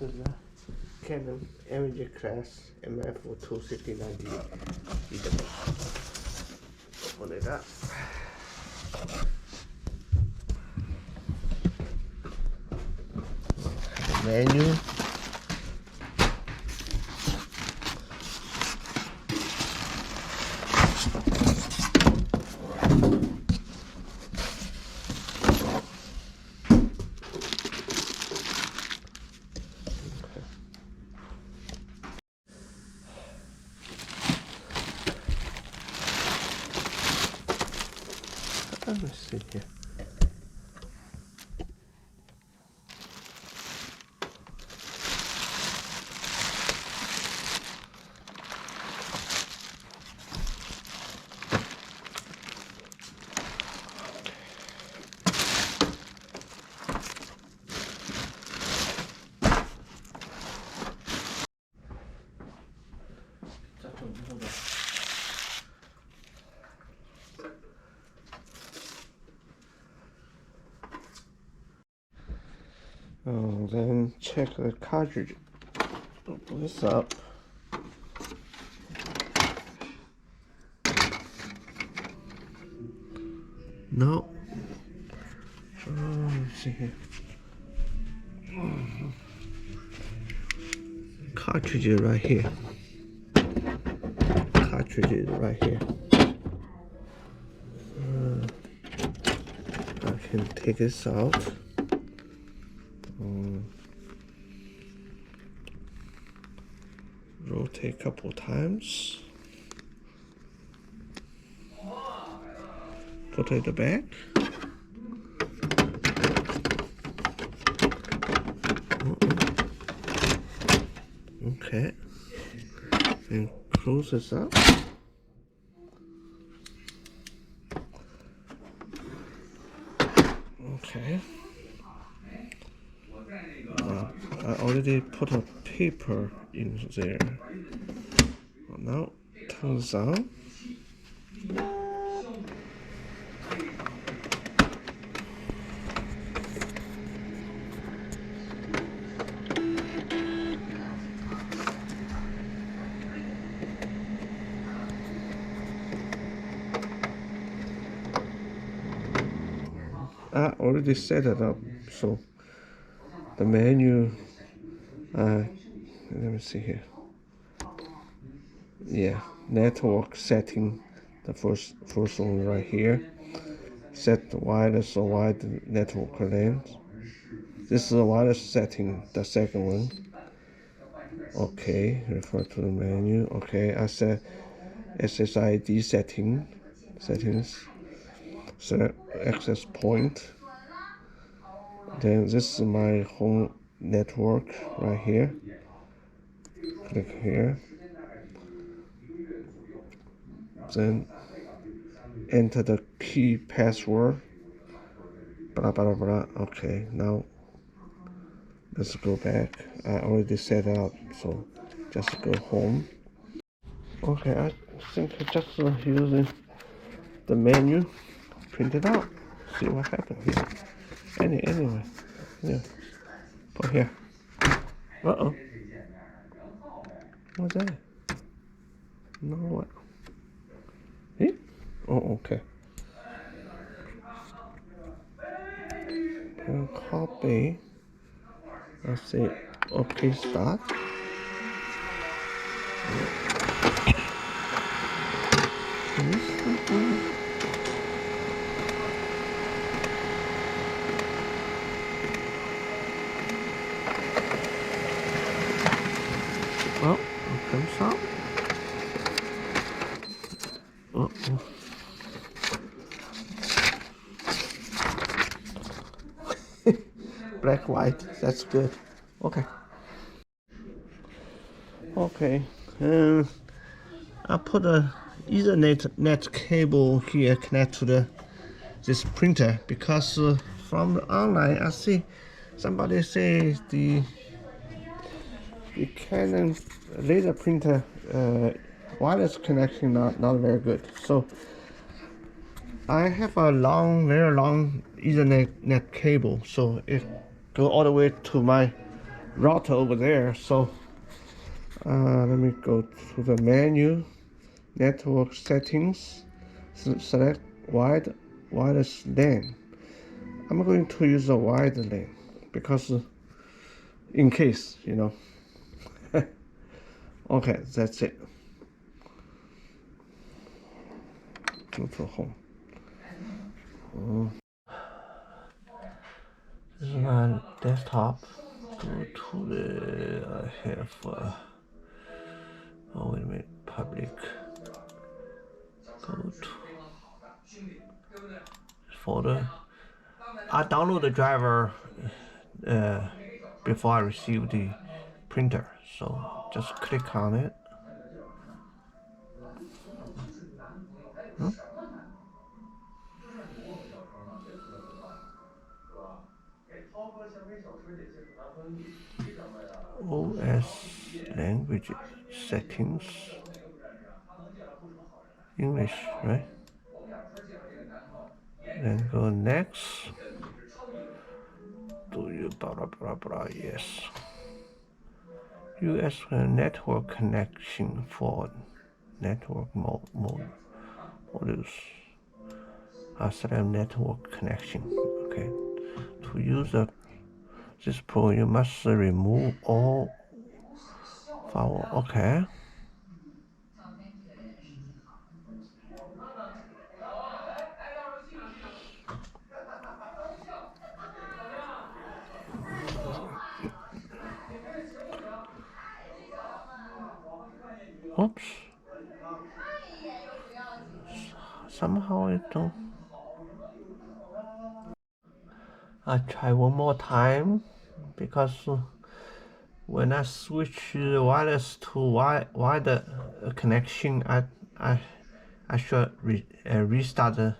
is a Canon iMageCLASS MF269DW. Open it up. Menu. Let me see here. Then check the cartridge. Open this up. No. Let's see here. Cartridge is right here. Cartridge is right here. I can take this out. Rotate a couple times. Put it back. Okay. And close this up. Okay. I already put a paper in there. Now turn this on. I already set it up, so the menu, let me see here. Yeah, network setting, the first one right here. Set the wireless or wide network length. This is the wireless setting, the second one. Okay, refer to the menu. Okay, I set SSID settings. Select access point. Then this is my home network right here. Click here. Then enter the key password. Blah blah blah. Okay, now let's go back. I already set up, so just go home. Okay, I think I just using the menu, print it out, see what happens here. Anyway, yeah, put here. Uh-oh. What's that? No, what? Eh? Oh, okay. And copy. Let's see. Okay, start. Well, it comes out. Uh-oh. Black, white, that's good. Okay. Okay, I put a Ethernet cable here connect to this printer because from the online I see somebody say the Canon laser printer wireless connection not very good. So I have a very long Ethernet cable, so it go all the way to my router over there. So let me go to the menu, network settings, select wireless LAN. I'm going to use a wide LAN because in case, you know. Okay, that's it. Go to home. This is my desktop. Go to the I have oh wait a minute, public. Go to folder. I download the driver before I receive the printer, so just click on it. OS language settings. English, right? Then go next. Do you blah blah blah blah? Yes. US network connection for network modules. Select network connection. Okay. To use this pro, you must remove all firewall. Okay. Oops. Somehow it don't. I try one more time because when I switch wireless to wired connection, I should restart the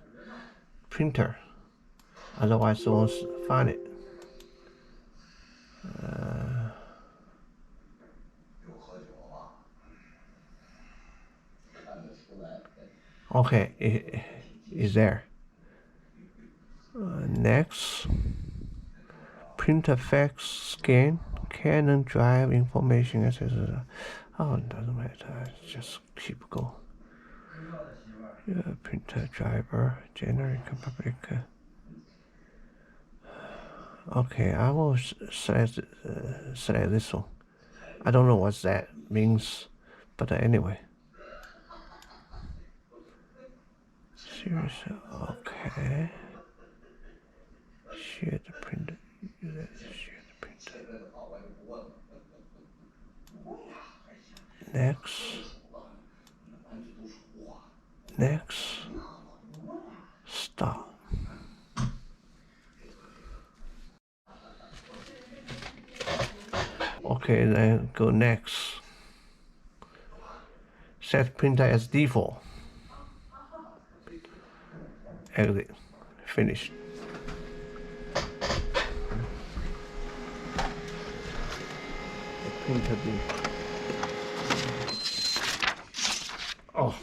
printer. Otherwise, it won't find it. Okay, it is there. Next, printer fax scan, Canon drive information, etc. Oh, it doesn't matter. Just keep going. Printer driver, generic public. Okay, I will select this one. I don't know what that means, but anyway. Serious. Okay. Share the printer. Share the printer. Next. Next. Stop. Okay, then go next. Set printer as default. Exit. Finished. The printer did. Oh,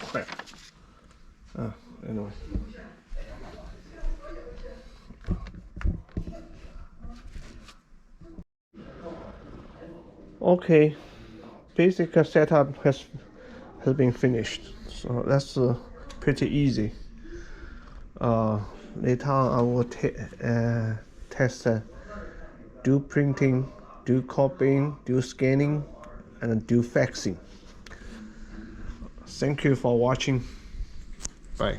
crap. Anyway. Okay, basic setup has been finished, so that's pretty easy. Later on I will test do printing, do copying, do scanning, and do faxing. Thank you for watching. Bye.